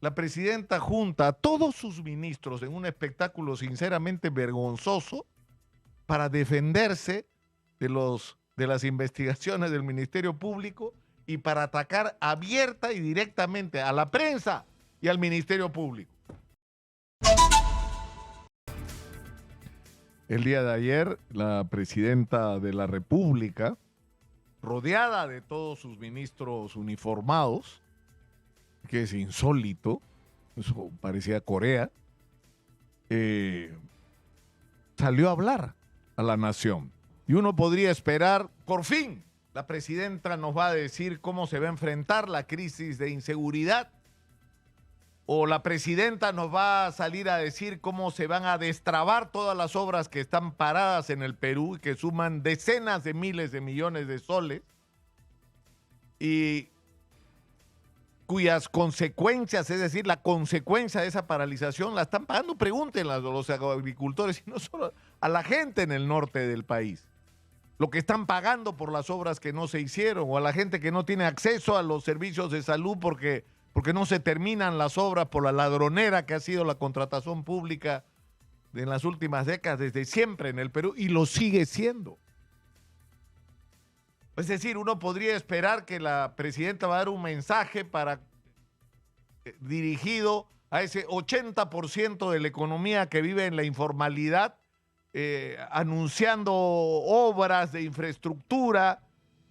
la presidenta junta a todos sus ministros en un espectáculo sinceramente vergonzoso para defenderse de las investigaciones del Ministerio Público y para atacar abierta y directamente a la prensa y al Ministerio Público. El día de ayer, la presidenta de la República, rodeada de todos sus ministros uniformados, que es insólito, eso parecía Corea, salió a hablar a la nación. Y uno podría esperar, por fin, la presidenta nos va a decir cómo se va a enfrentar la crisis de inseguridad, o la presidenta nos va a salir a decir cómo se van a destrabar todas las obras que están paradas en el Perú y que suman decenas de miles de millones de soles y cuyas consecuencias, es decir, la consecuencia de esa paralización la están pagando. Pregúntenle a los agricultores y no solo a la gente en el norte del país. Lo que están pagando por las obras que no se hicieron, o a la gente que no tiene acceso a los servicios de salud porque no se terminan las obras por la ladronera que ha sido la contratación pública en las últimas décadas, desde siempre en el Perú, y lo sigue siendo. Es decir, uno podría esperar que la presidenta va a dar un mensaje dirigido a ese 80% de la economía que vive en la informalidad, anunciando obras de infraestructura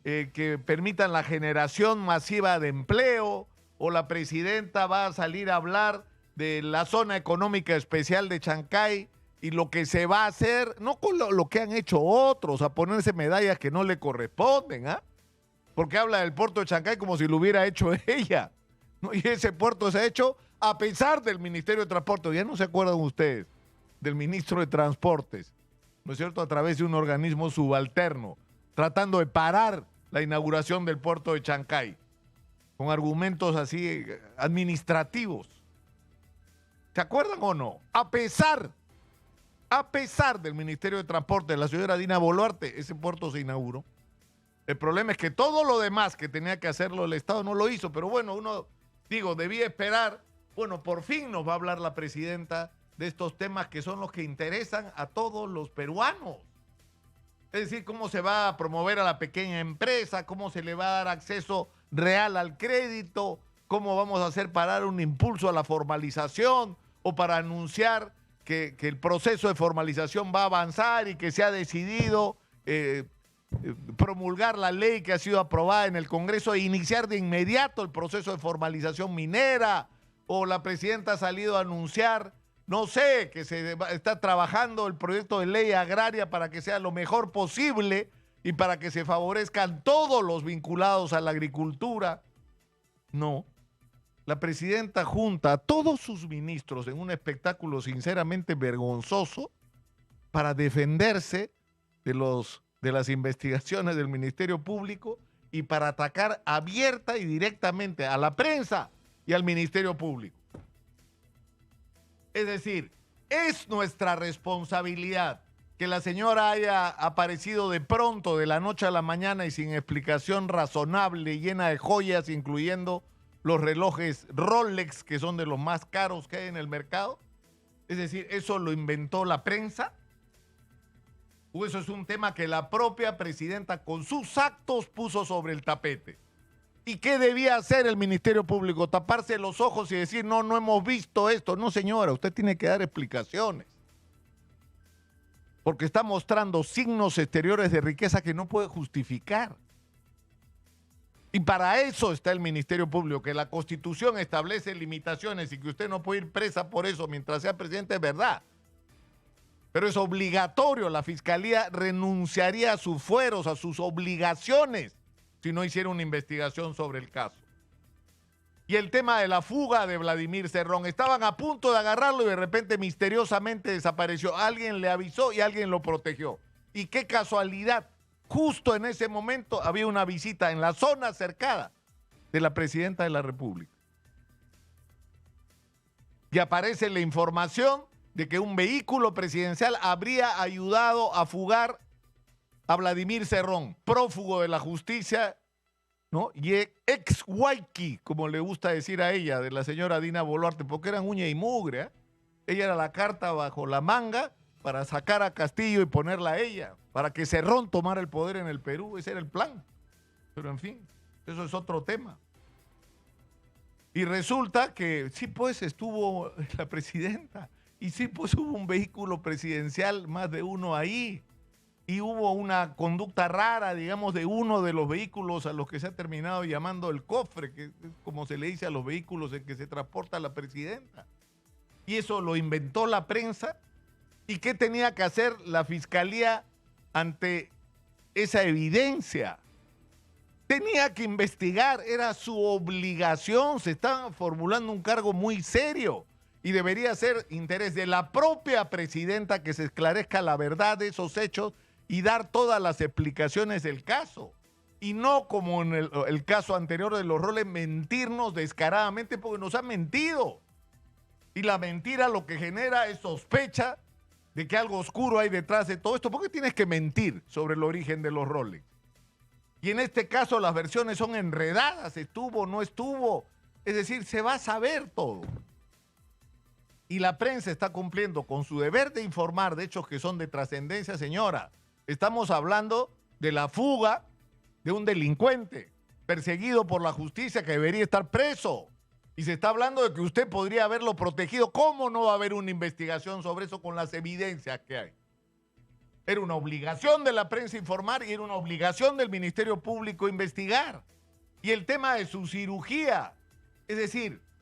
que permitan la generación masiva de empleo, o la presidenta va a salir a hablar de la zona económica especial de Chancay y lo que se va a hacer, no con lo que han hecho otros, a ponerse medallas que no le corresponden, ¿ah? Porque habla del puerto de Chancay como si lo hubiera hecho ella, ¿no? Y ese puerto se ha hecho a pesar del Ministerio de Transporte. Ya no se acuerdan ustedes del ministro de Transportes, ¿no es cierto?, a través de un organismo subalterno, tratando de parar la inauguración del puerto de Chancay, con argumentos así administrativos. ¿Se acuerdan o no? A pesar del Ministerio de Transporte de la señora Dina Boluarte, ese puerto se inauguró. El problema es que todo lo demás que tenía que hacerlo el Estado no lo hizo, pero bueno, debía esperar. Bueno, por fin nos va a hablar la presidenta de estos temas que son los que interesan a todos los peruanos. Es decir, cómo se va a promover a la pequeña empresa, cómo se le va a dar acceso real al crédito, cómo vamos a hacer para dar un impulso a la formalización o para anunciar que el proceso de formalización va a avanzar y que se ha decidido promulgar la ley que ha sido aprobada en el Congreso e iniciar de inmediato el proceso de formalización minera. O la presidenta ha salido a anunciar, no sé, que está trabajando el proyecto de ley agraria para que sea lo mejor posible y para que se favorezcan todos los vinculados a la agricultura. No. La presidenta junta a todos sus ministros en un espectáculo sinceramente vergonzoso para defenderse de las investigaciones del Ministerio Público y para atacar abierta y directamente a la prensa y al Ministerio Público. Es decir, es nuestra responsabilidad que la señora haya aparecido de pronto, de la noche a la mañana y sin explicación razonable, llena de joyas, incluyendo los relojes Rolex, que son de los más caros que hay en el mercado. Es decir, ¿eso lo inventó la prensa? ¿O eso es un tema que la propia presidenta con sus actos puso sobre el tapete? ¿Y qué debía hacer el Ministerio Público? ¿Taparse los ojos y decir, no hemos visto esto? No, señora, usted tiene que dar explicaciones. Porque está mostrando signos exteriores de riqueza que no puede justificar. Y para eso está el Ministerio Público, que la Constitución establece limitaciones y que usted no puede ir presa por eso mientras sea presidente, es verdad. Pero es obligatorio, la Fiscalía renunciaría a sus fueros, a sus obligaciones, si no hiciera una investigación sobre el caso. Y el tema de la fuga de Vladimir Cerrón, estaban a punto de agarrarlo y de repente misteriosamente desapareció. Alguien le avisó y alguien lo protegió. Y qué casualidad, justo en ese momento había una visita en la zona cercada de la presidenta de la República. Y aparece la información de que un vehículo presidencial habría ayudado a fugar a Vladimir Cerrón, prófugo de la justicia ¿no? Y ex-Waiki, como le gusta decir a ella, de la señora Dina Boluarte, porque eran uña y mugre, ¿eh? Ella era la carta bajo la manga para sacar a Castillo y ponerla a ella, para que Cerrón tomara el poder en el Perú. Ese era el plan. Pero en fin, eso es otro tema. Y resulta que sí, pues estuvo la presidenta. Y sí, pues hubo un vehículo presidencial, más de uno ahí. Y hubo una conducta rara, digamos, de uno de los vehículos a los que se ha terminado llamando el cofre, que es como se le dice a los vehículos en que se transporta la presidenta. Y eso lo inventó la prensa. ¿Y qué tenía que hacer la fiscalía ante esa evidencia? Tenía que investigar, era su obligación, se estaba formulando un cargo muy serio y debería ser interés de la propia presidenta que se esclarezca la verdad de esos hechos y dar todas las explicaciones del caso. Y no como en el caso anterior de los roles, mentirnos descaradamente porque nos han mentido. Y la mentira lo que genera es sospecha de que algo oscuro hay detrás de todo esto. ¿Por qué tienes que mentir sobre el origen de los roles? Y en este caso las versiones son enredadas, estuvo, no estuvo. Es decir, se va a saber todo. Y la prensa está cumpliendo con su deber de informar de hechos que son de trascendencia, señora. Estamos hablando de la fuga de un delincuente perseguido por la justicia que debería estar preso. Y se está hablando de que usted podría haberlo protegido. ¿Cómo no va a haber una investigación sobre eso con las evidencias que hay? Era una obligación de la prensa informar y era una obligación del Ministerio Público investigar. Y el tema de su cirugía, es decir,